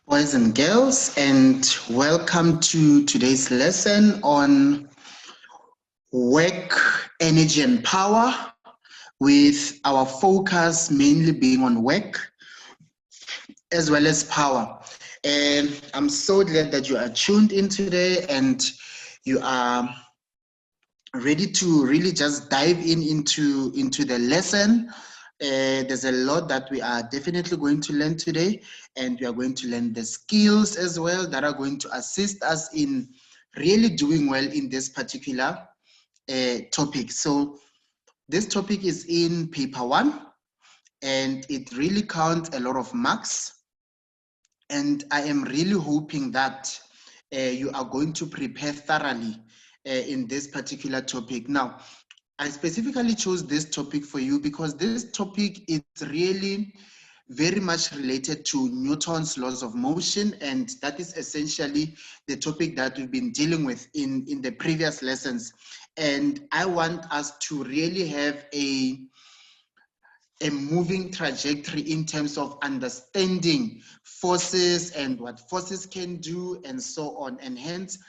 Boys and girls, and welcome to today's lesson on work, energy, and power, with our focus mainly being on work as well as power. And I'm so glad that you are tuned in today and you are ready to really just dive into the lesson. There's a lot that we are definitely going to learn today, and we are going to learn the skills as well that are going to assist us in really doing well in this particular topic. So this topic is in paper 1, and it really counts a lot of marks, and I am really hoping that you are going to prepare thoroughly in this particular topic. Now, I specifically chose this topic for you because this topic is really very much related to Newton's laws of motion, and that is essentially the topic that we've been dealing with in the previous lessons. And I want us to really have a moving trajectory in terms of understanding forces and what forces can do and so on. And hence,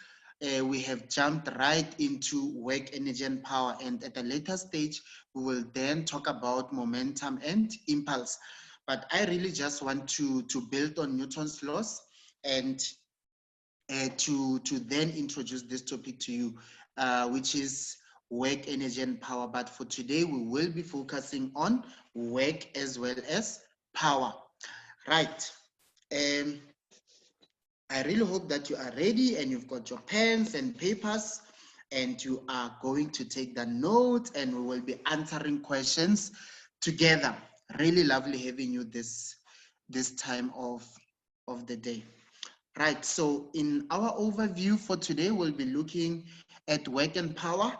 we have jumped right into work, energy, and power. And at a later stage, we will then talk about momentum and impulse. But I really just want to build on Newton's laws and to then introduce this topic to you, which is work, energy, and power. But for today, we will be focusing on work as well as power. Right. Um, I really hope that you are ready and you've got your pens and papers and you are going to take the notes, and we will be answering questions together. Really lovely having you this time of the day. Right, so in our overview for today, we'll be looking at work and power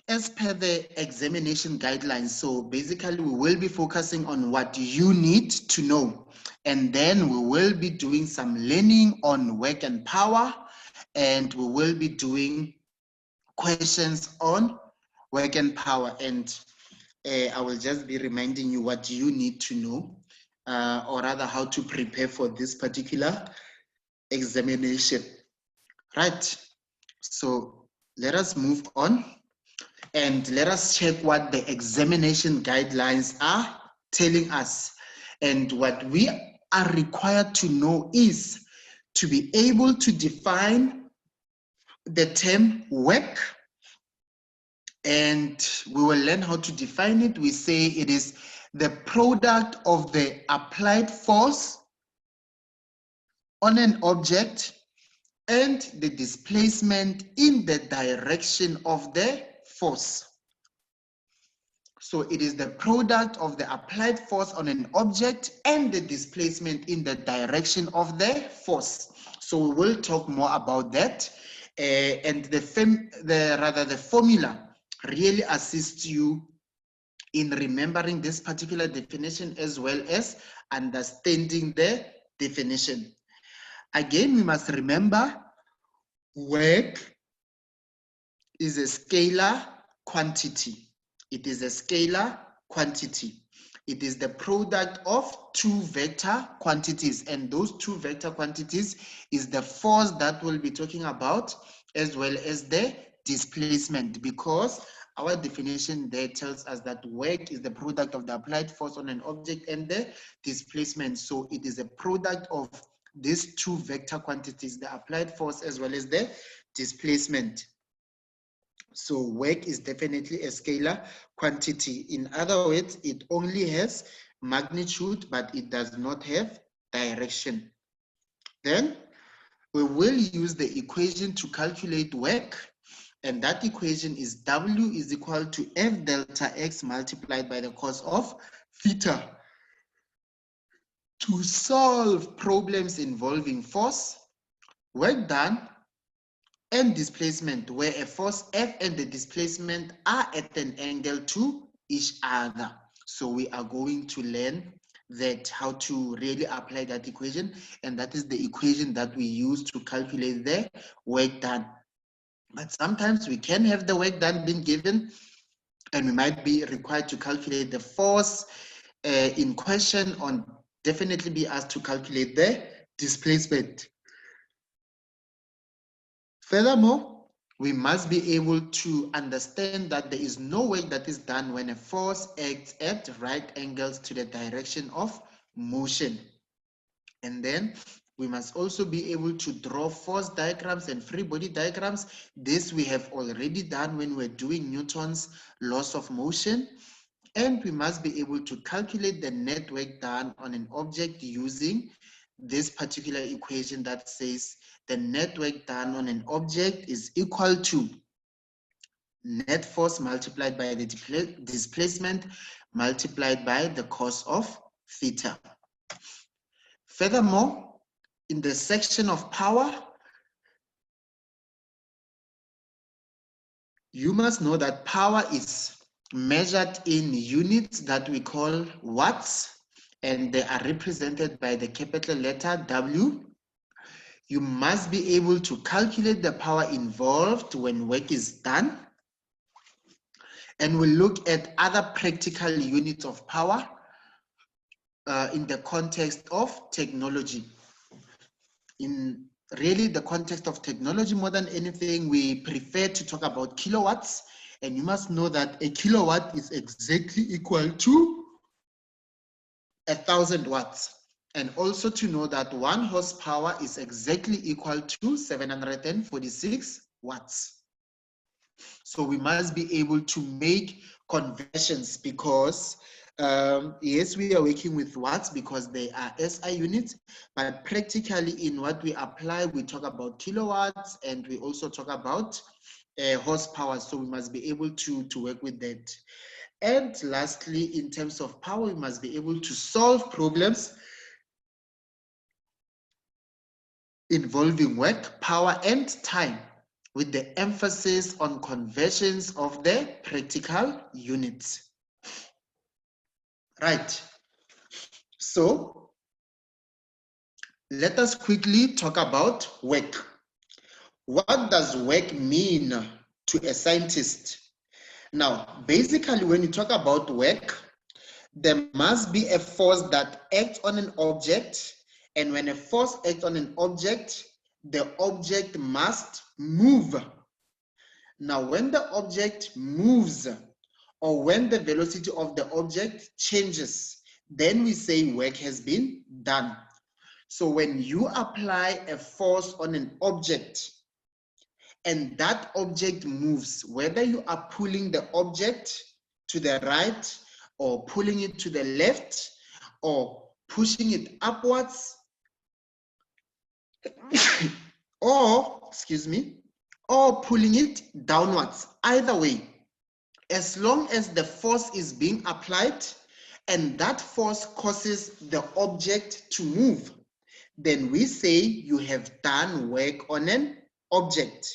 as per the examination guidelines. So basically, we will be focusing on what you need to know. And then we will be doing some learning on work and power. And we will be doing questions on work and power. And I will just be reminding you what you need to know, or rather how to prepare for this particular examination. Right, so let us move on and let us check what the examination guidelines are telling us. And what we are required to know is to be able to define the term work, and we will learn how to define it. We say it is the product of the applied force on an object and the displacement in the direction of the force. So it is the product of the applied force on an object and the displacement in the direction of the force. So we will talk more about that. And the formula really assists you in remembering this particular definition as well as understanding the definition. Again, we must remember work is a scalar quantity. It is a scalar quantity. It is the product of two vector quantities, and those two vector quantities is the force that we'll be talking about as well as the displacement, because our definition there tells us that work is the product of the applied force on an object and the displacement. So it is a product of these two vector quantities, the applied force as well as the displacement. So work is definitely a scalar quantity. In other words, it only has magnitude, but it does not have direction. Then we will use the equation to calculate work, and that equation is W is equal to F delta X multiplied by the cos of theta. To solve problems involving force, work done, and displacement, where a force F and the displacement are at an angle to each other. So we are going to learn that how to really apply that equation, and that is the equation that we use to calculate the work done. But sometimes we can have the work done being given, and we might be required to calculate the force in question on definitely be asked to calculate the displacement. Furthermore, we must be able to understand that there is no work that is done when a force acts at right angles to the direction of motion. And then we must also be able to draw force diagrams and free body diagrams. This we have already done when we're doing Newton's laws of motion. And we must be able to calculate the net work done on an object using this particular equation that says the net work done on an object is equal to net force multiplied by the displacement multiplied by the cos of theta. Furthermore, in the section of power, you must know that power is measured in units that we call watts, and they are represented by the capital letter W. You must be able to calculate the power involved when work is done. And we'll look at other practical units of power in the context of technology. In really the context of technology, more than anything, we prefer to talk about kilowatts. And you must know that a kilowatt is exactly equal to 1,000 watts. And also to know that 1 horsepower is exactly equal to 746 watts. So we must be able to make conversions because yes, we are working with watts because they are SI units, but practically in what we apply, we talk about kilowatts and we also talk about horsepower. So we must be able to work with that. And lastly, in terms of power, we must be able to solve problems involving work, power, and time, with the emphasis on conversions of the practical units. Right. So let us quickly talk about work. What does work mean to a scientist? Now, basically, when you talk about work, there must be a force that acts on an object, and when a force acts on an object, the object must move. Now, when the object moves, or when the velocity of the object changes, then we say work has been done. So when you apply a force on an object and that object moves, whether you are pulling the object to the right or pulling it to the left or pushing it upwards or, excuse me, or pulling it downwards, either way, as long as the force is being applied and that force causes the object to move, then we say you have done work on an object.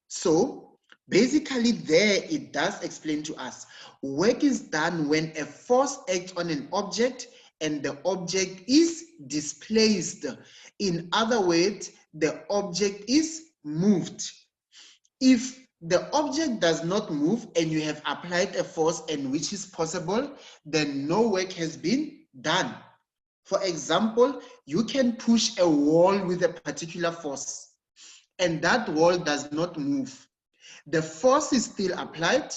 So basically there it does explain to us, work is done when a force acts on an object and the object is displaced. In other words, the object is moved. If the object does not move and you have applied a force, and which is possible, then no work has been done. For example, you can push a wall with a particular force and that wall does not move. The force is still applied,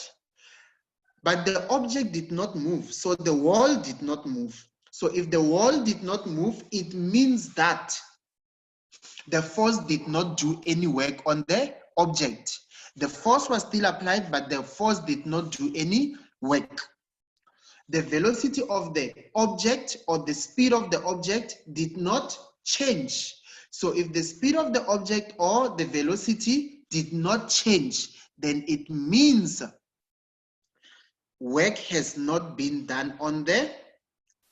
but the object did not move, so the wall did not move. So if the wall did not move, it means that the force did not do any work on the object. The force was still applied, but the force did not do any work. The velocity of the object or the speed of the object did not change. So if the speed of the object or the velocity did not change, then it means work has not been done on the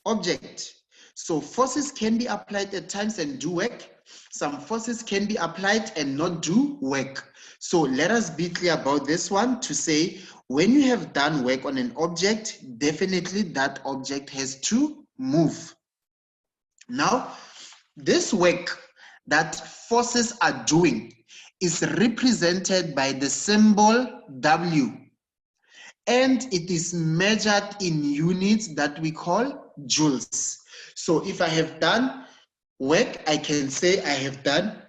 object. So forces can be applied at times and do work. Some forces can be applied and not do work. So let us be clear about this one to say, when you have done work on an object, definitely that object has to move. Now, this work that forces are doing is represented by the symbol W, and it is measured in units that we call joules. So if I have done work, I can say I have done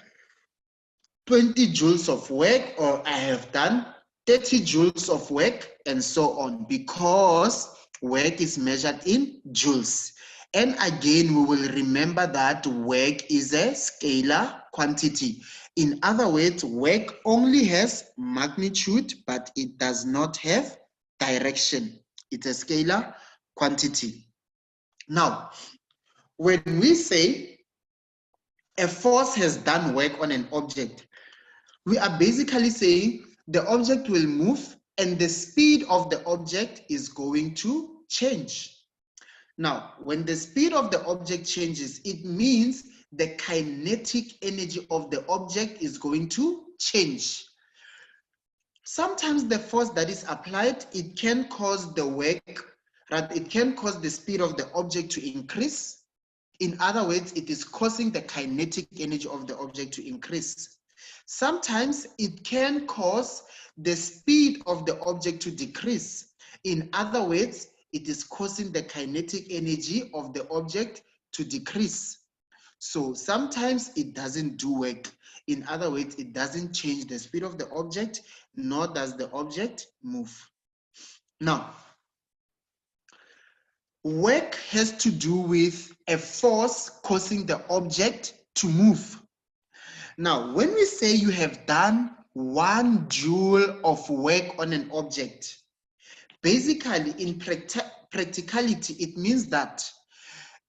20 joules of work, or I have done 30 joules of work, and so on, because work is measured in joules. And again, we will remember that work is a scalar quantity. In other words, work only has magnitude, but it does not have direction. It's a scalar quantity. Now, when we say a force has done work on an object, we are basically saying the object will move and the speed of the object is going to change. Now, when the speed of the object changes, it means the kinetic energy of the object is going to change. Sometimes the force that is applied, it can cause the work, right? It can cause the speed of the object to increase. In other words, it is causing the kinetic energy of the object to increase. Sometimes it can cause the speed of the object to decrease. In other words, it is causing the kinetic energy of the object to decrease. So sometimes it doesn't do work. In other words, it doesn't change the speed of the object, nor does the object move. Now, work has to do with a force causing the object to move. Now, when we say you have done 1 joule of work on an object, basically in practicality, it means that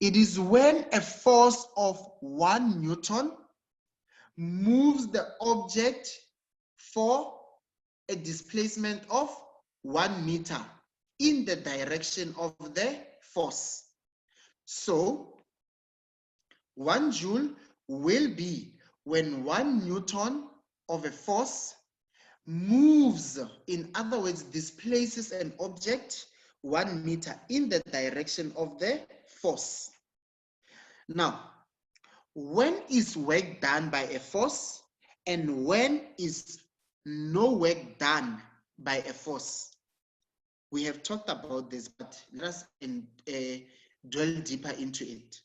it is when a force of 1 Newton moves the object for a displacement of 1 meter in the direction of the force. So 1 joule will be when 1 Newton of a force moves, in other words, displaces an object 1 meter in the direction of the force. Now, when is work done by a force and when is no work done by a force? We have talked about this, but let us dwell deeper into it.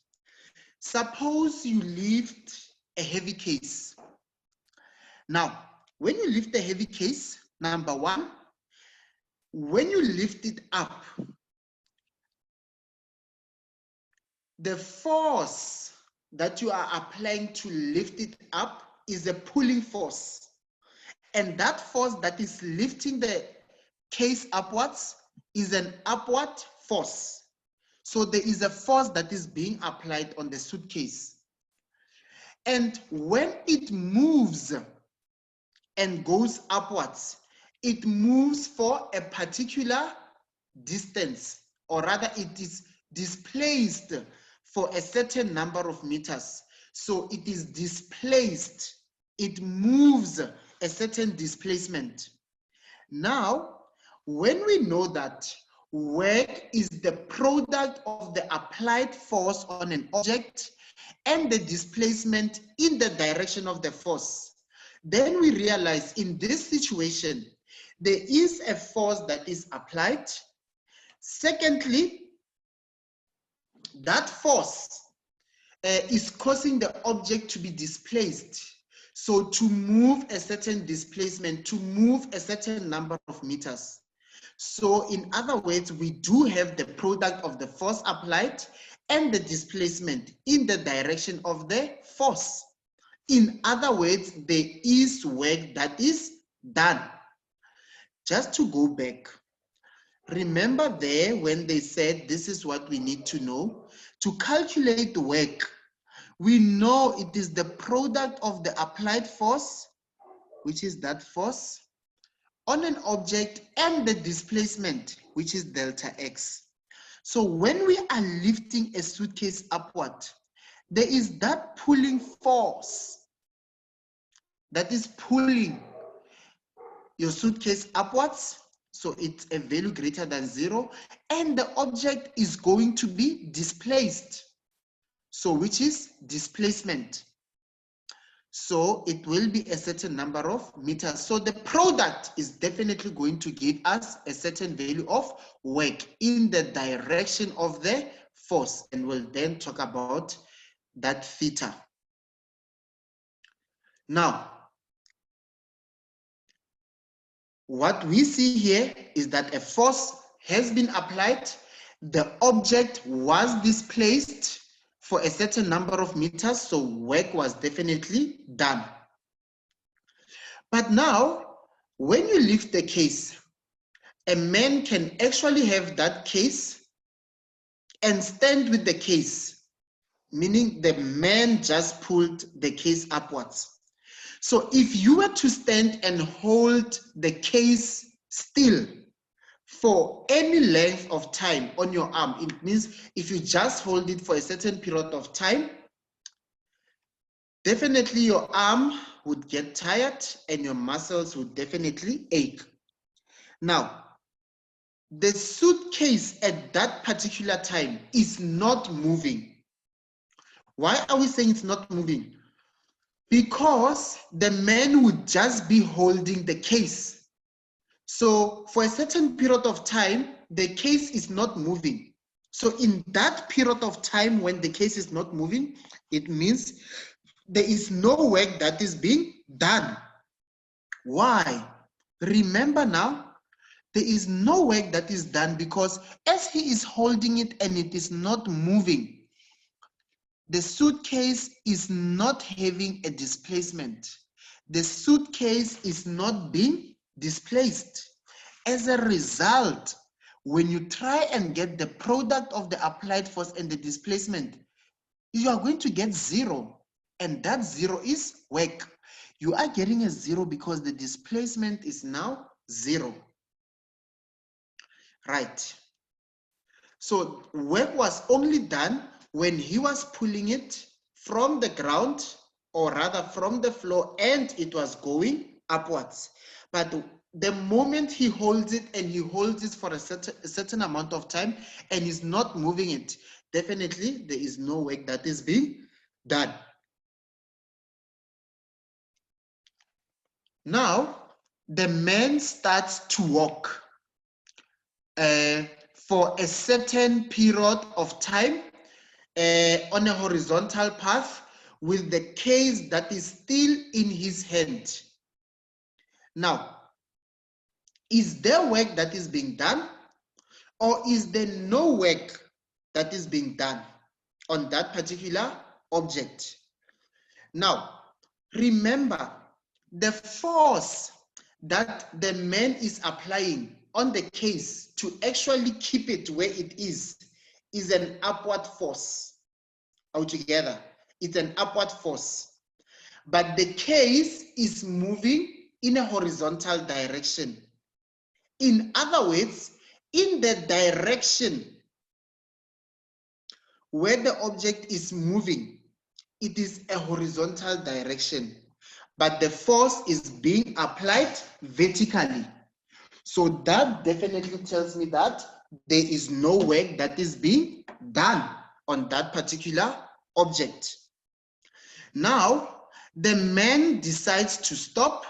Suppose you lift a heavy case. Now, when you lift a heavy case, number one, when you lift it up, the force that you are applying to lift it up is a pulling force. And that force that is lifting the case upwards is an upward force. So there is a force that is being applied on the suitcase. And when it moves and goes upwards, it moves for a particular distance, or rather it is displaced for a certain number of meters. So it is displaced, it moves a certain displacement. Now, when we know that work is the product of the applied force on an object and the displacement in the direction of the force, then we realize in this situation, there is a force that is applied. Secondly, that force is causing the object to be displaced. So to move a certain displacement, to move a certain number of meters. So in other words, we do have the product of the force applied and the displacement in the direction of the force. In other words, there is work that is done. Just to go back, remember there when they said this is what we need to know. To calculate the work, we know it is the product of the applied force, which is that force, on an object and the displacement, which is delta x. So when we are lifting a suitcase upward, there is that pulling force that is pulling your suitcase upwards. So it's a value greater than 0, and the object is going to be displaced. So which is displacement. So it will be a certain number of meters. So the product is definitely going to give us a certain value of work in the direction of the force, and we'll then talk about that theta. Now, what we see here is that a force has been applied, the object was displaced for a certain number of meters, so work was definitely done. But now, when you lift the case, a man can actually have that case and stand with the case, meaning the man just pulled the case upwards. So if you were to stand and hold the case still for any length of time on your arm, it means if you just hold it for a certain period of time, definitely your arm would get tired and your muscles would definitely ache. Now, the suitcase at that particular time is not moving. Why are we saying it's not moving? Because the man would just be holding the case. So for a certain period of time, the case is not moving. So in that period of time when the case is not moving, it means there is no work that is being done. Why? Remember now, there is no work that is done because as he is holding it and it is not moving, the suitcase is not having a displacement. The suitcase is not being displaced. As a result, when you try and get the product of the applied force and the displacement, you are going to get zero. And that zero is work. You are getting a zero because the displacement is now zero. Right. So work was only done when he was pulling it from the ground, or rather from the floor, and it was going upwards. But the moment he holds it and he holds it for a certain amount of time and is not moving it, definitely there is no work that is being done. Now, the man starts to walk for a certain period of time on a horizontal path with the case that is still in his hand. Now, is there work that is being done, or is there no work that is being done on that particular object? Now, remember, the force that the man is applying on the case to actually keep it where it is an upward force. Altogether, it's an upward force. But the case is moving in a horizontal direction. In other words, in the direction where the object is moving, it is a horizontal direction, but the force is being applied vertically. So that definitely tells me that there is no work that is being done on that particular object. Now, the man decides to stop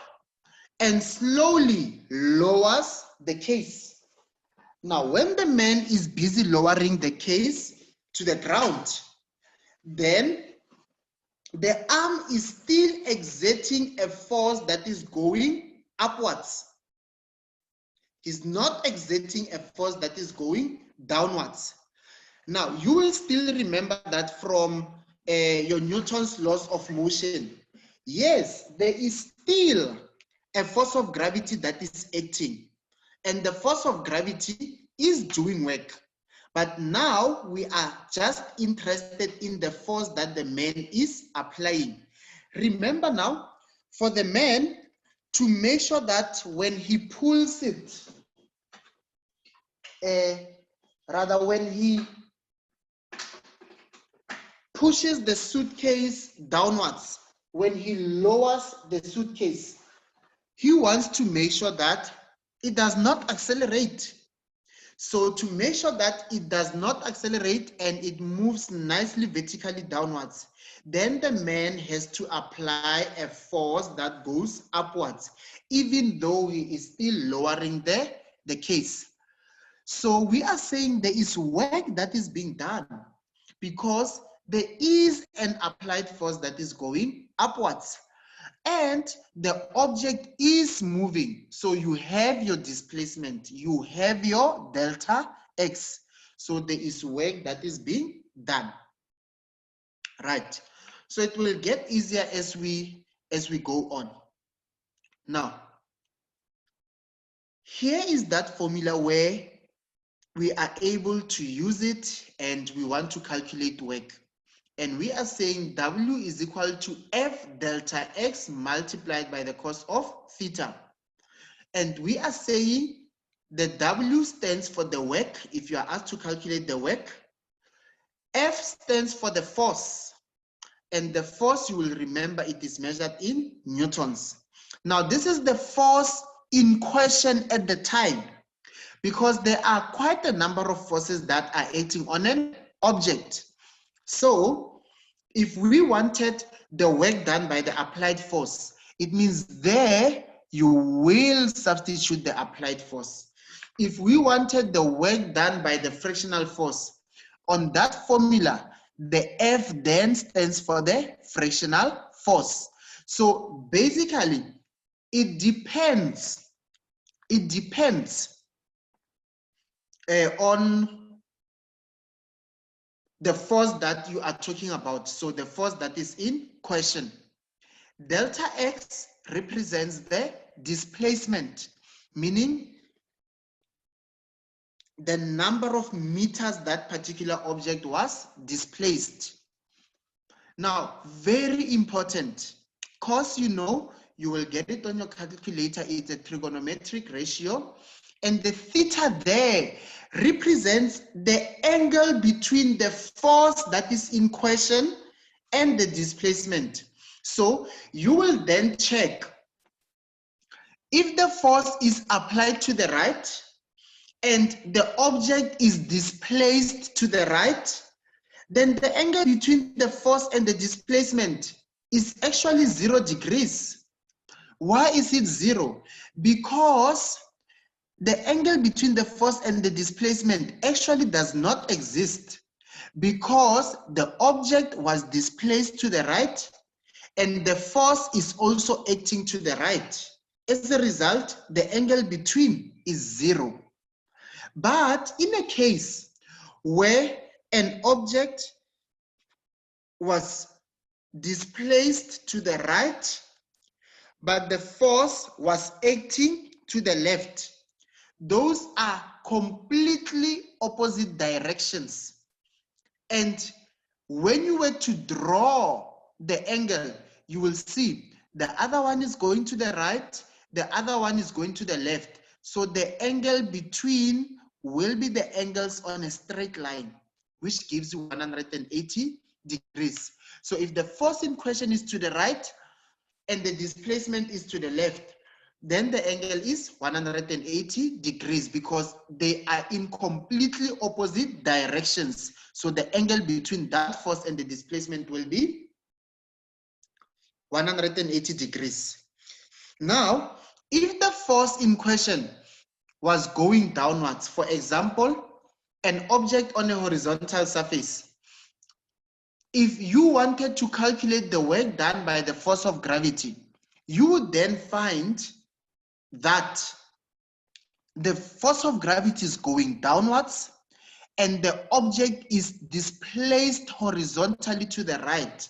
and slowly lowers the case. Now, when the man is busy lowering the case to the ground, then the arm is still exerting a force that is going upwards. He's not exerting a force that is going downwards. Now, you will still remember that from your Newton's laws of motion. Yes, there is still a force of gravity that is acting, and the force of gravity is doing work. But now we are just interested in the force that the man is applying. Remember now, for the man to make sure that when he pulls it, rather when he pushes the suitcase downwards, when he lowers the suitcase, he wants to make sure that it does not accelerate. So to make sure that it does not accelerate and it moves nicely vertically downwards, then the man has to apply a force that goes upwards, even though he is still lowering the case. So we are saying there is work that is being done because there is an applied force that is going upwards and the object is moving. So you have your displacement, you have your delta x. So there is work that is being done. Right. So it will get easier as we go on. Now, here is that formula where we are able to use it and we want to calculate work. And we are saying W is equal to F delta X multiplied by the cos of theta. And we are saying the W stands for the work. If you are asked to calculate the work, F stands for the force. And the force, you will remember, it is measured in newtons. Now, this is the force in question at the time, because there are quite a number of forces that are acting on an object. So if we wanted the work done by the applied force, it means there you will substitute the applied force. If we wanted the work done by the frictional force, on that formula, the F then stands for the frictional force. So basically, it depends on the force that you are talking about. So the force that is in question. Delta X represents the displacement, meaning the number of meters that particular object was displaced. Now, very important, because you know, you will get it on your calculator, it's a trigonometric ratio, and the theta there represents the angle between the force that is in question and the displacement. So you will then check if the force is applied to the right and the object is displaced to the right, then the angle between the force and the displacement is actually 0 degrees. Why is it 0? Because the angle between the force and the displacement actually does not exist, because the object was displaced to the right and the force is also acting to the right. As a result, the angle between is 0. But in a case where an object was displaced to the right, but the force was acting to the left, those are completely opposite directions. And when you were to draw the angle, you will see the other one is going to the right, the other one is going to the left. So the angle between will be the angles on a straight line, which gives you 180 degrees. So if the force in question is to the right and the displacement is to the left, then the angle is 180 degrees because they are in completely opposite directions. So the angle between that force and the displacement will be 180 degrees. Now, if the force in question was going downwards, for example, an object on a horizontal surface, if you wanted to calculate the work done by the force of gravity, you would then find that the force of gravity is going downwards and the object is displaced horizontally to the right.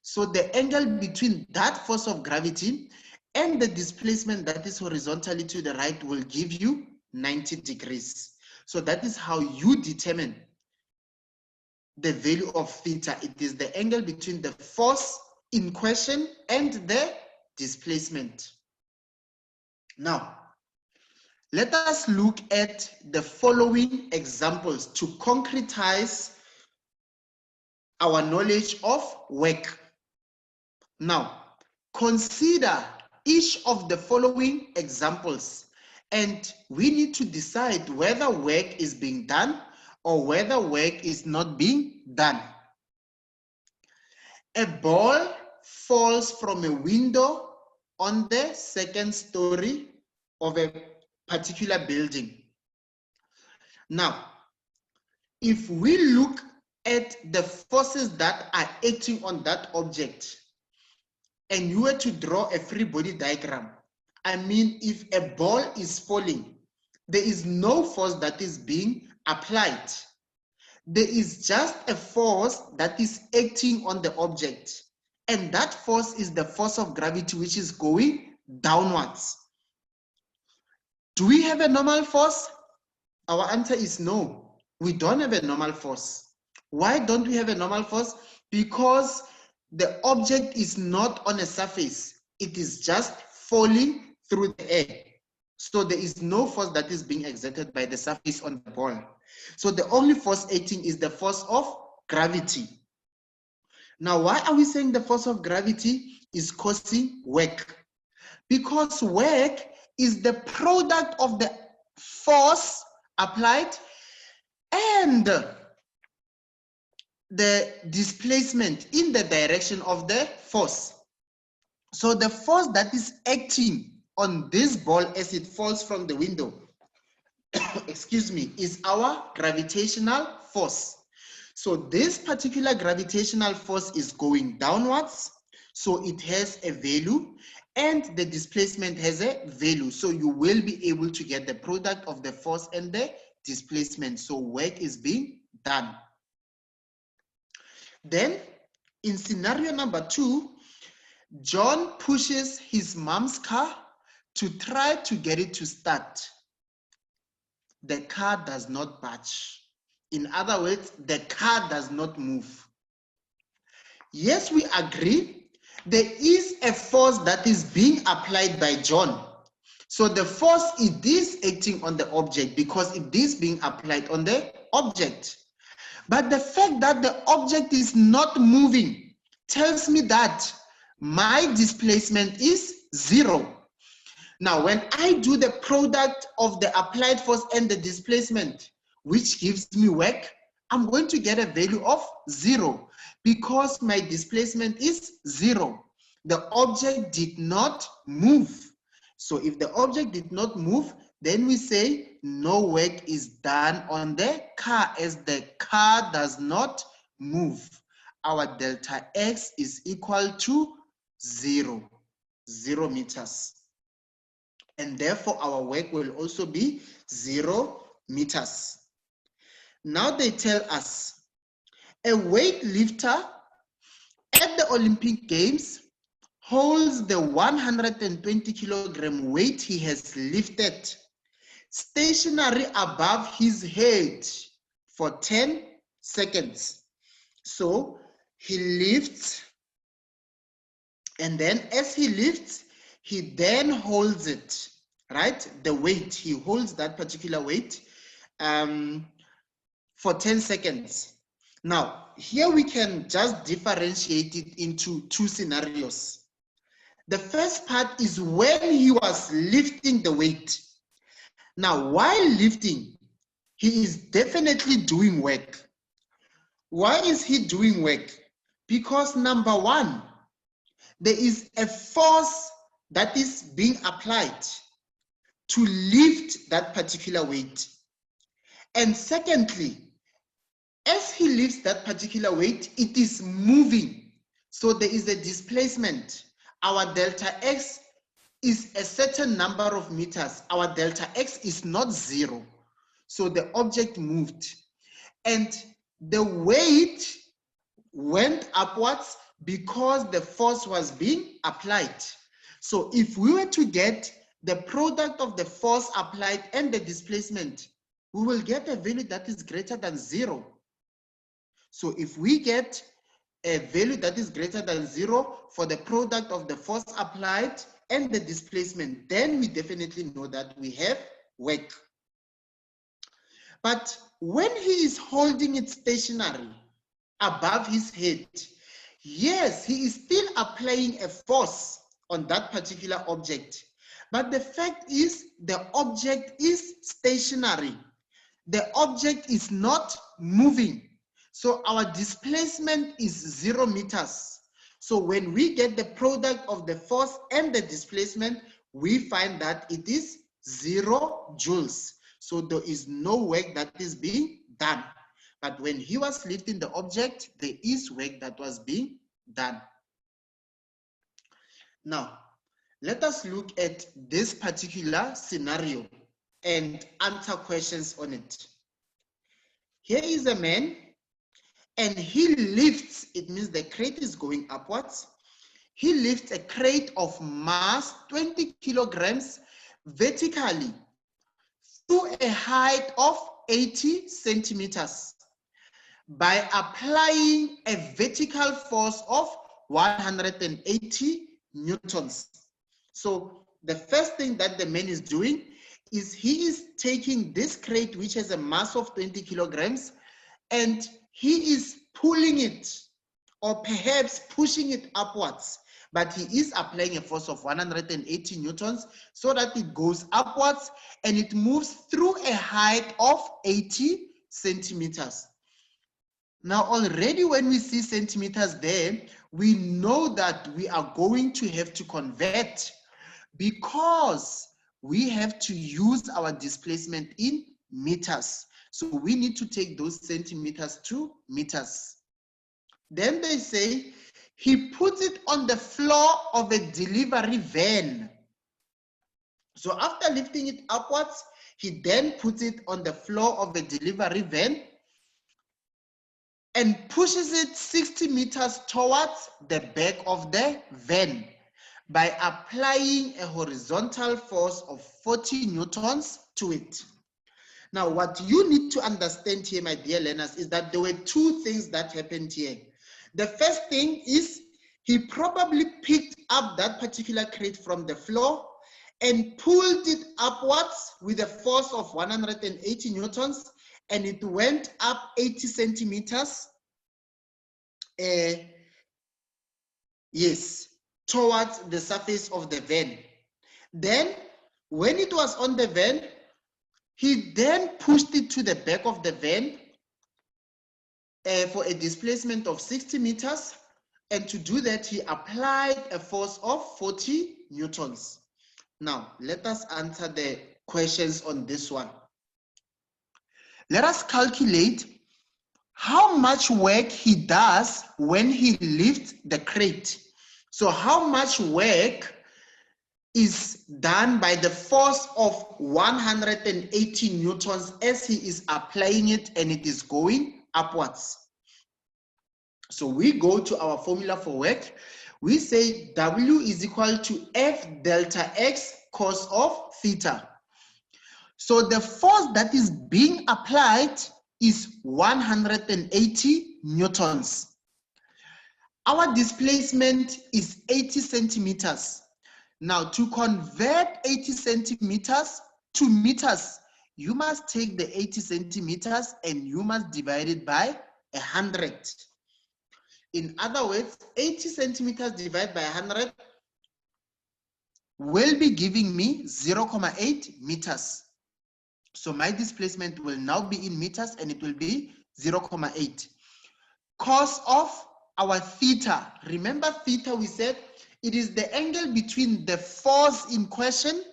So the angle between that force of gravity and the displacement that is horizontally to the right will give you 90 degrees. So that is how you determine the value of theta. It is the angle between the force in question and the displacement. Now, let us look at the following examples to concretize our knowledge of work. Now, consider each of the following examples, and we need to decide whether work is being done or whether work is not being done. A ball falls from a window on the second story of a particular building. Now, if we look at the forces that are acting on that object, and you were to draw a free body diagram, I mean, if a ball is falling, there is no force that is being applied. There is just a force that is acting on the object. And that force is the force of gravity, which is going downwards. Do we have a normal force? Our answer is no. We don't have a normal force. Why don't we have a normal force? Because the object is not on a surface. It is just falling through the air. So there is no force that is being exerted by the surface on the ball. So the only force acting is the force of gravity. Now, why are we saying the force of gravity is causing work? Because work is the product of the force applied and the displacement in the direction of the force. So the force that is acting on this ball as it falls from the window, excuse me, is our gravitational force. So this particular gravitational force is going downwards, so it has a value, and the displacement has a value. So you will be able to get the product of the force and the displacement. So work is being done. Then in scenario number 2, John pushes his mom's car to try to get it to start. The car does not budge. In other words, the car does not move. Yes, we agree. There is a force that is being applied by John. So the force, it is acting on the object because it is being applied on the object. But the fact that the object is not moving tells me that my displacement is 0. Now, when I do the product of the applied force and the displacement, which gives me work, I'm going to get a value of 0 because my displacement is 0. The object did not move. So if the object did not move, then we say no work is done on the car as the car does not move. Our delta x is equal to 0 meters. And therefore our work will also be 0 meters. Now they tell us a weightlifter at the Olympic Games holds the 120 kilogram weight he has lifted stationary above his head for 10 seconds. So he lifts, and then as he lifts, he then holds it, right? The weight, he holds that particular weight for 10 seconds. Now, here we can just differentiate it into 2 scenarios. The first part is when he was lifting the weight. Now, while lifting, he is definitely doing work. Why is he doing work? Because number 1, there is a force that is being applied to lift that particular weight. And secondly, as he lifts that particular weight, it is moving. So there is a displacement. Our delta x is a certain number of meters. Our delta x is not 0. So the object moved. And the weight went upwards because the force was being applied. So if we were to get the product of the force applied and the displacement, we will get a value that is greater than 0. So if we get a value that is greater than 0 for the product of the force applied and the displacement, then we definitely know that we have work. But when he is holding it stationary above his head, yes, he is still applying a force on that particular object. But the fact is, the object is stationary. The object is not moving. So our displacement is 0 meters. So when we get the product of the force and the displacement, we find that it is 0 joules. So there is no work that is being done. But when he was lifting the object, there is work that was being done. Now, let us look at this particular scenario and answer questions on it. Here is a man, and he lifts, it means the crate is going upwards. He lifts a crate of mass 20 kilograms vertically through a height of 80 centimeters by applying a vertical force of 180 newtons. So the first thing that the man is doing is he is taking this crate, which has a mass of 20 kilograms, and he is pulling it, or perhaps pushing it upwards, but he is applying a force of 180 newtons so that it goes upwards and it moves through a height of 80 centimeters. Now, already when we see centimeters there, we know that we are going to have to convert, because we have to use our displacement in meters. So we need to take those centimeters to meters. Then they say he puts it on the floor of a delivery van. So after lifting it upwards, he then puts it on the floor of a delivery van and pushes it 60 meters towards the back of the van by applying a horizontal force of 40 newtons to it. Now, what you need to understand here, my dear learners, is that there were two things that happened here. The first thing is he probably picked up that particular crate from the floor and pulled it upwards with a force of 180 newtons, and it went up 80 centimeters, yes, towards the surface of the van. Then, when it was on the van, he then pushed it to the back of the van for a displacement of 60 meters. And to do that, he applied a force of 40 newtons. Now, let us answer the questions on this one. Let us calculate how much work he does when he lifts the crate. So how much work is done by the force of 180 newtons as he is applying it and it is going upwards? So we go to our formula for work. We say W is equal to F delta X cos of theta. So the force that is being applied is 180 newtons. Our displacement is 80 centimeters. Now, to convert 80 centimeters to meters, you must take the 80 centimeters and you must divide it by 100. In other words, 80 centimeters divided by 100 will be giving me 0.8 meters. So my displacement will now be in meters and it will be 0.8. Cos of our theta. Remember theta, we said it is the angle between the force in question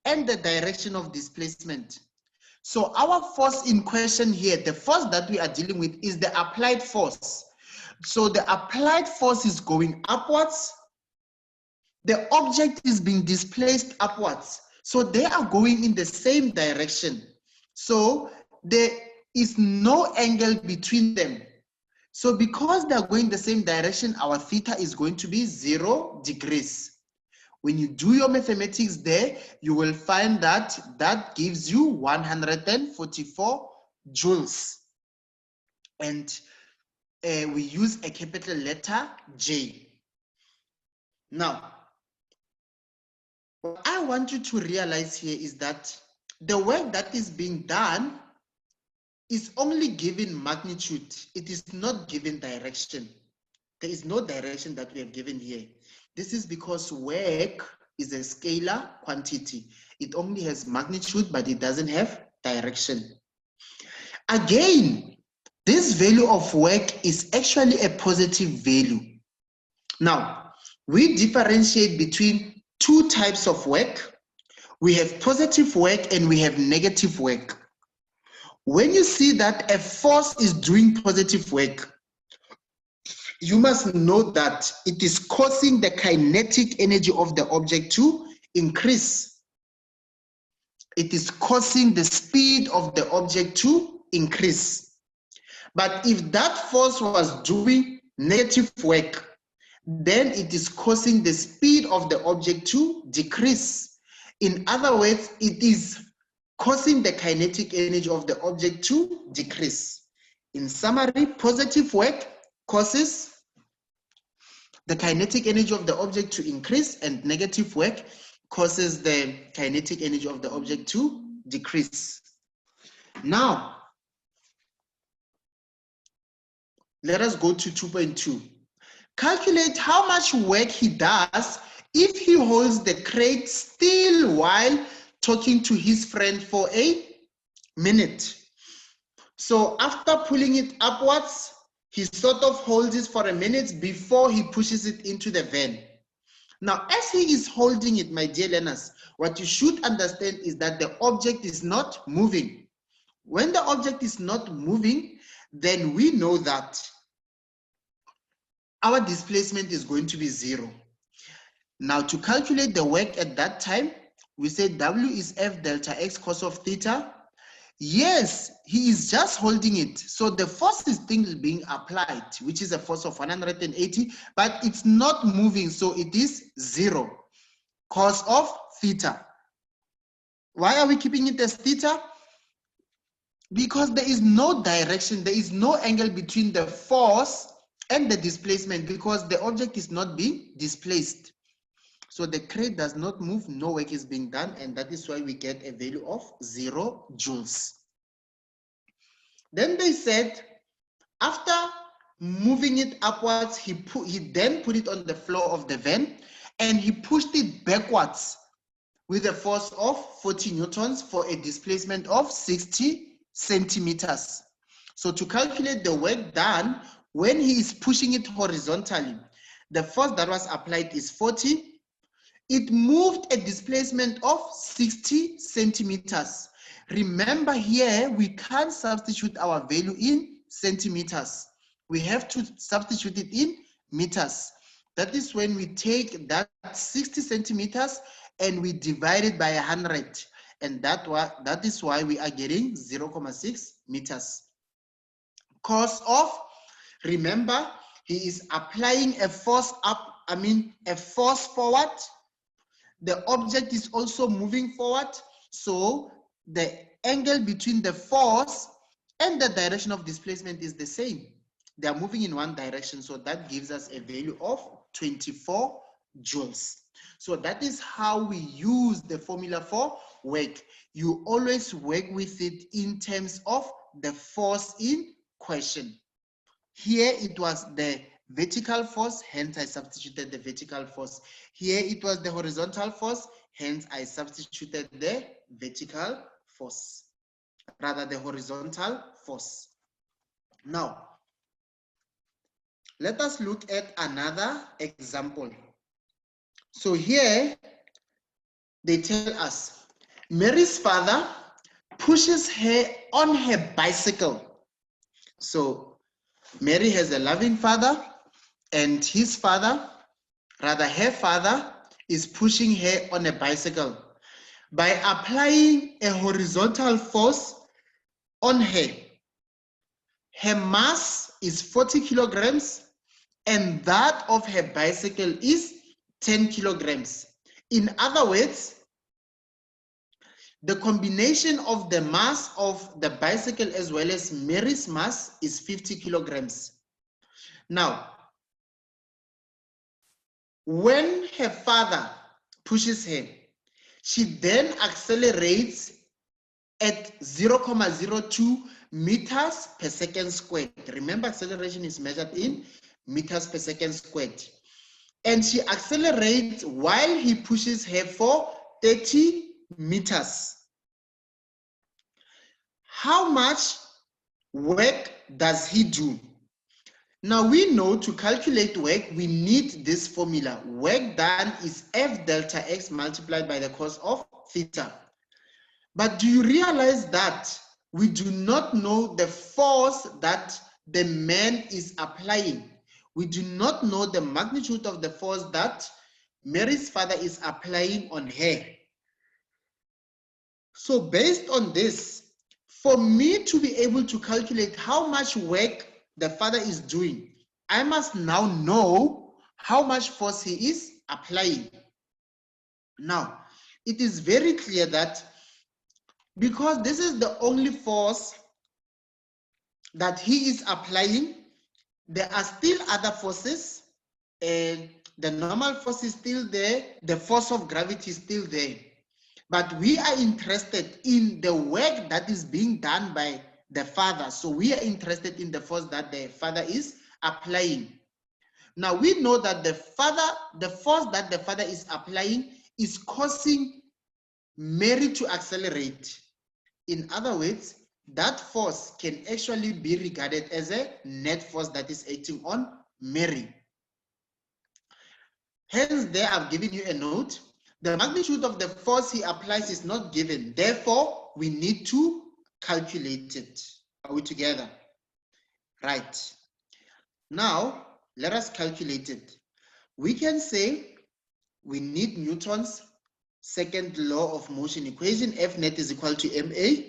and the direction of displacement. So our force in question here, the force that we are dealing with is the applied force. So the applied force is going upwards. The object is being displaced upwards. So they are going in the same direction. So there is no angle between them. So because they are going the same direction, our theta is going to be 0 degrees. When you do your mathematics there, you will find that that gives you 144 joules. And we use a capital letter J. Now, what I want you to realize here is that the work that is being done is only given magnitude. It is not given direction. There is no direction that we have given here. This is because work is a scalar quantity. It only has magnitude, but it doesn't have direction. Again, this value of work is actually a positive value. Now, we differentiate between two types of work. We have positive work and we have negative work. When you see that a force is doing positive work, you must know that it is causing the kinetic energy of the object to increase. It is causing the speed of the object to increase. But if that force was doing negative work, then it is causing the speed of the object to decrease. In other words, it is causing the kinetic energy of the object to decrease. In summary, positive work causes the kinetic energy of the object to increase, and negative work causes the kinetic energy of the object to decrease. Now, let us go to 2.2. Calculate how much work he does if he holds the crate still while talking to his friend for a minute. So after pulling it upwards, he sort of holds it for a minute before he pushes it into the van. Now, as he is holding it, my dear learners, what you should understand is that the object is not moving. When the object is not moving, then we know that our displacement is going to be 0. Now, to calculate the work at that time, we say W is F delta X cos of theta. Yes, he is just holding it. So the force is being applied, which is a force of 180, but it's not moving, so it is 0. Cos of theta. Why are we keeping it as theta? Because there is no direction, there is no angle between the force and the displacement, because the object is not being displaced. So the crate does not move, no work is being done, and that is why we get a value of 0 joules. Then they said, after moving it upwards, he then put it on the floor of the van, and he pushed it backwards with a force of 40 newtons for a displacement of 60 centimeters. So to calculate the work done, when he is pushing it horizontally, the force that was applied is 40. It moved a displacement of 60 centimeters. Remember here, we can't substitute our value in centimeters. We have to substitute it in meters. That is when we take that 60 centimeters and we divide it by 100. And that is why we are getting 0.6 meters. Cos of, remember, he is applying a force a force forward. The object is also moving forward, so the angle between the force and the direction of displacement is the same. They are moving in one direction, so that gives us a value of 24 joules. So that is how we use the formula for work. You always work with it in terms of the force in question. Here it was the vertical force, hence I substituted the vertical force. Here it was the horizontal force, hence I substituted the vertical force, rather the horizontal force. Now, let us look at another example. So here, they tell us, Mary's father pushes her on her bicycle. So Mary has a loving father, and his father, rather her father, is pushing her on a bicycle. By applying a horizontal force on her, her mass is 40 kilograms and that of her bicycle is 10 kilograms. In other words, the combination of the mass of the bicycle as well as Mary's mass is 50 kilograms. Now, when her father pushes her, she then accelerates at 0.02 meters per second squared. Remember, acceleration is measured in meters per second squared. And she accelerates while he pushes her for 30 meters. How much work does he do? Now we know to calculate work, we need this formula. Work done is F delta X multiplied by the cos of theta. But do you realize that we do not know the force that the man is applying? We do not know the magnitude of the force that Mary's father is applying on her. So based on this, for me to be able to calculate how much work the father is doing, I must now know how much force he is applying. Now, it is very clear that because this is the only force that he is applying, there are still other forces, and the normal force is still there, the force of gravity is still there. But we are interested in the work that is being done by the father. So we are interested in the force that the father is applying. Now we know that the force that the father is applying is causing Mary to accelerate. In other words, that force can actually be regarded as a net force that is acting on Mary. Hence, there I've given you a note. The magnitude of the force he applies is not given. Therefore, we need to calculate it. Are we together? Right. Now, let us calculate it. We can say we need Newton's second law of motion equation. F net is equal to ma.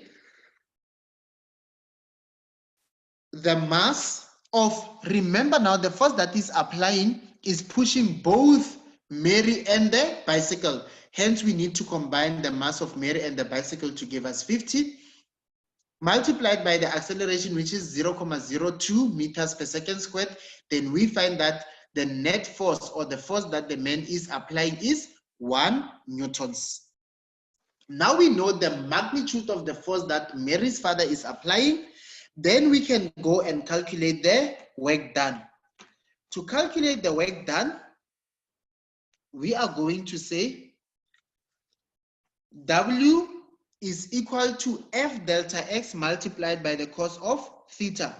The mass of, remember now, the force that is applying is pushing both Mary and the bicycle. Hence, we need to combine the mass of Mary and the bicycle to give us 50, multiplied by the acceleration, which is 0.02 meters per second squared. Then we find that the net force, or the force that the man is applying, is 1 newtons. Now we know the magnitude of the force that Mary's father is applying. Then we can go and calculate the work done. To calculate the work done, we are going to say W is equal to F delta X multiplied by the cos of theta.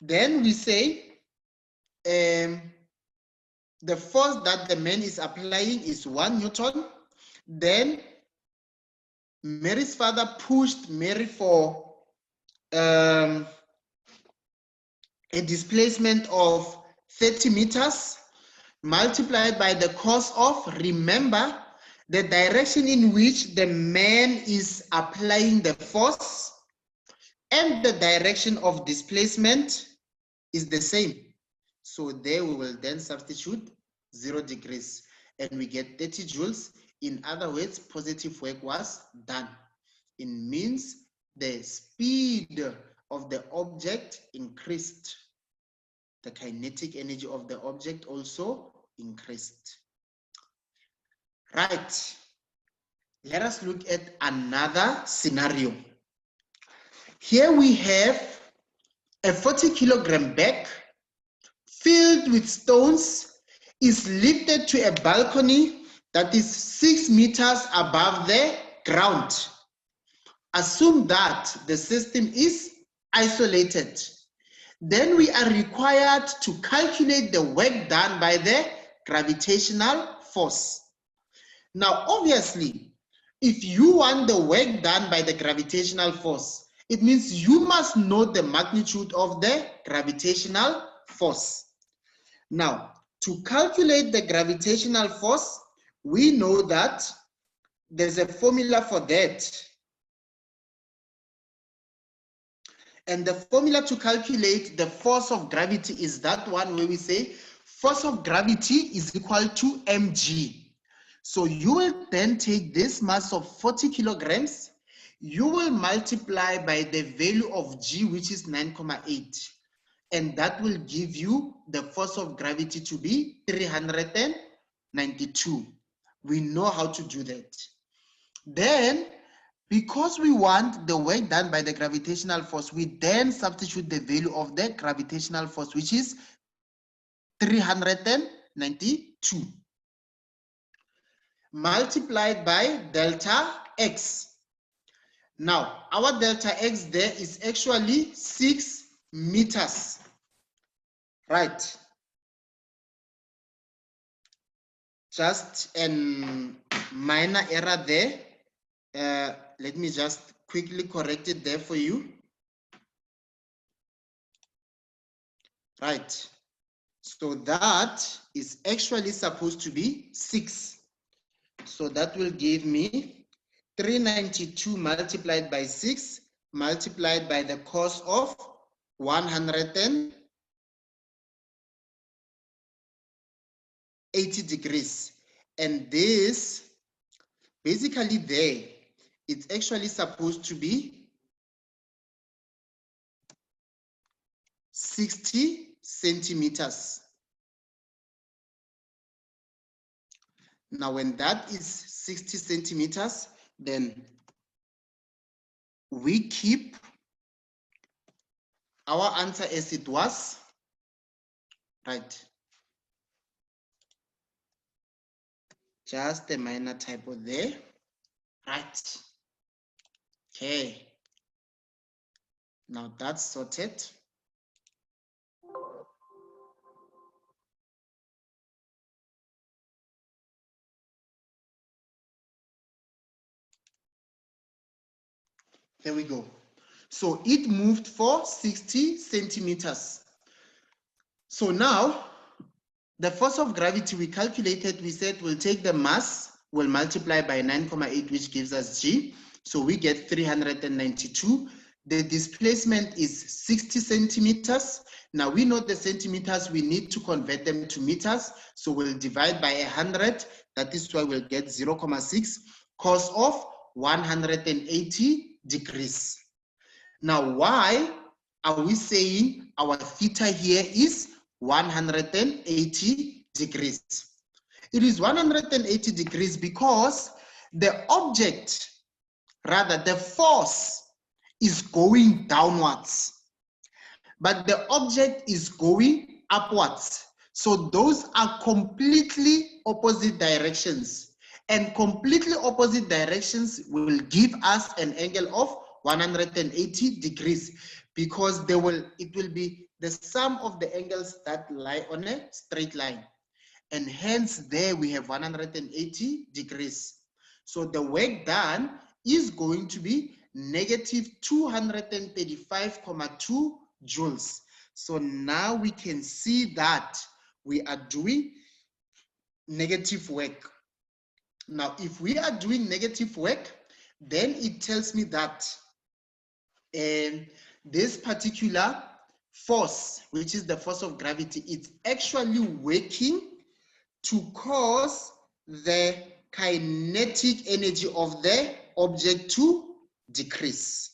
Then we say the force that the man is applying is 1 Newton. Then Mary's father pushed Mary for a displacement of 30 meters multiplied by the cos of, remember, the direction in which the man is applying the force and the direction of displacement is the same. So there we will then substitute 0 degrees and we get 30 joules. In other words, positive work was done. It means the speed of the object increased. The kinetic energy of the object also increased. Right. Let us look at another scenario. Here we have a 40 kilogram bag filled with stones, is lifted to a balcony that is 6 meters above the ground. Assume that the system is isolated. Then we are required to calculate the work done by the gravitational force. Now, obviously, if you want the work done by the gravitational force, it means you must know the magnitude of the gravitational force. Now, to calculate the gravitational force, we know that there's a formula for that. And the formula to calculate the force of gravity is that one where we say force of gravity is equal to mg. So you will then take this mass of 40 kilograms, you will multiply by the value of g, which is 9.8. And that will give you the force of gravity to be 392. We know how to do that. Then, because we want the work done by the gravitational force, we then substitute the value of the gravitational force, which is 392. Multiplied by delta x. Now, our delta x there is actually 6 meters. Right. Just a minor error there. Let me just quickly correct it there for you. Right. So that is actually supposed to be 6. So that will give me 392 multiplied by 6 multiplied by the cos of 180 degrees. And this, basically there, it's actually supposed to be 60 centimeters. Now, when that is 60 centimeters, then we keep our answer as it was, right? Just a minor typo there, right? Okay. Now that's sorted. There we go. So it moved for 60 centimeters. So now, the force of gravity we calculated, we said we'll take the mass, we'll multiply by 9,8, which gives us G. So we get 392. The displacement is 60 centimeters. Now we know the centimeters, we need to convert them to meters. So we'll divide by 100. That is why we'll get 0.6 cos of 180 degrees. Now, why are we saying our theta here is 180 degrees? It is 180 degrees because the object, rather the force, is going downwards, but the object is going upwards. So those are completely opposite directions, and completely opposite directions will give us an angle of 180 degrees because it will be the sum of the angles that lie on a straight line. And hence there we have 180 degrees. So the work done is going to be negative 235.2 joules. So now we can see that we are doing negative work. Now, if we are doing negative work, then it tells me that this particular force, which is the force of gravity, it's actually working to cause the kinetic energy of the object to decrease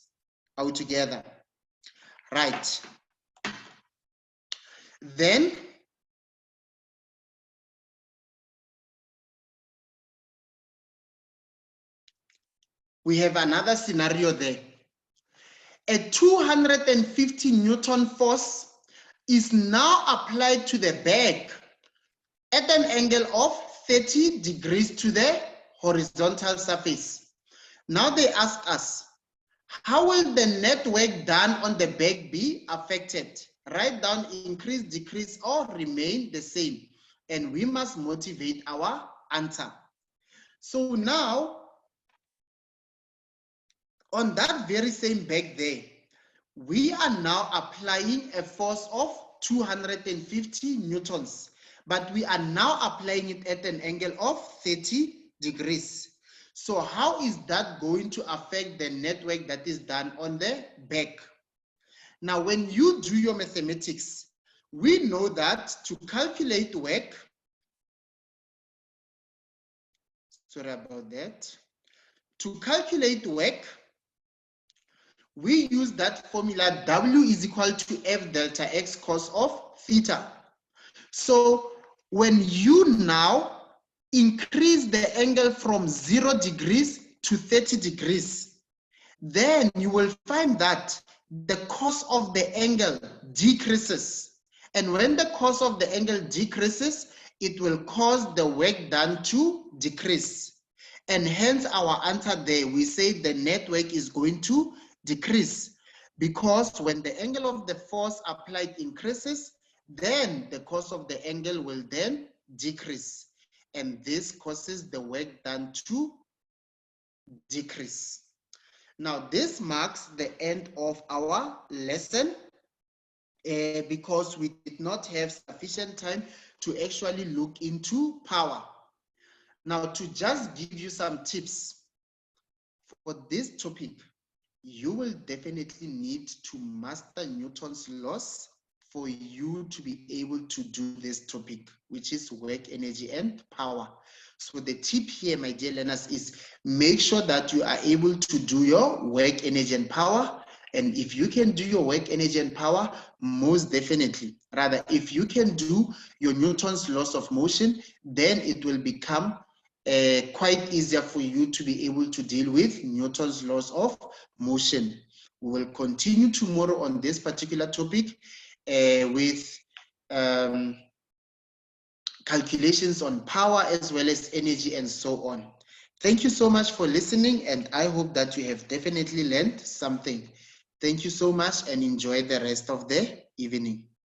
altogether. Right. Then we have another scenario there. A 250 Newton force is now applied to the bag at an angle of 30 degrees to the horizontal surface. Now they ask us, how will the net work done on the bag be affected? Write down increase, decrease, or remain the same. And we must motivate our answer. So now, on that very same bag there, we are now applying a force of 250 newtons, but we are now applying it at an angle of 30 degrees. So how is that going to affect the net work that is done on the back? Now, when you do your mathematics, we know that to calculate work, sorry about that, to calculate work, we use that formula W is equal to F delta X cos of theta. So when you now increase the angle from 0 degrees to 30 degrees, then you will find that the cos of the angle decreases. And when the cos of the angle decreases, it will cause the work done to decrease. And hence our answer there, we say the net work is going to decrease, because when the angle of the force applied increases, then the cos of the angle will then decrease. And this causes the work done to decrease. Now, this marks the end of our lesson because we did not have sufficient time to actually look into power. Now, to just give you some tips for this topic, you will definitely need to master Newton's laws for you to be able to do this topic, which is work, energy, and power. So the tip here, my dear learners, is make sure that you are able to do your work, energy, and power. And if you can do your work, energy, and power, most definitely, rather, if you can do your Newton's laws of motion, then it will become quite easier for you to be able to deal with Newton's laws of motion. We will continue tomorrow on this particular topic with calculations on power as well as energy and so on. Thank you so much for listening, and I hope that you have definitely learned something. Thank you so much and enjoy the rest of the evening.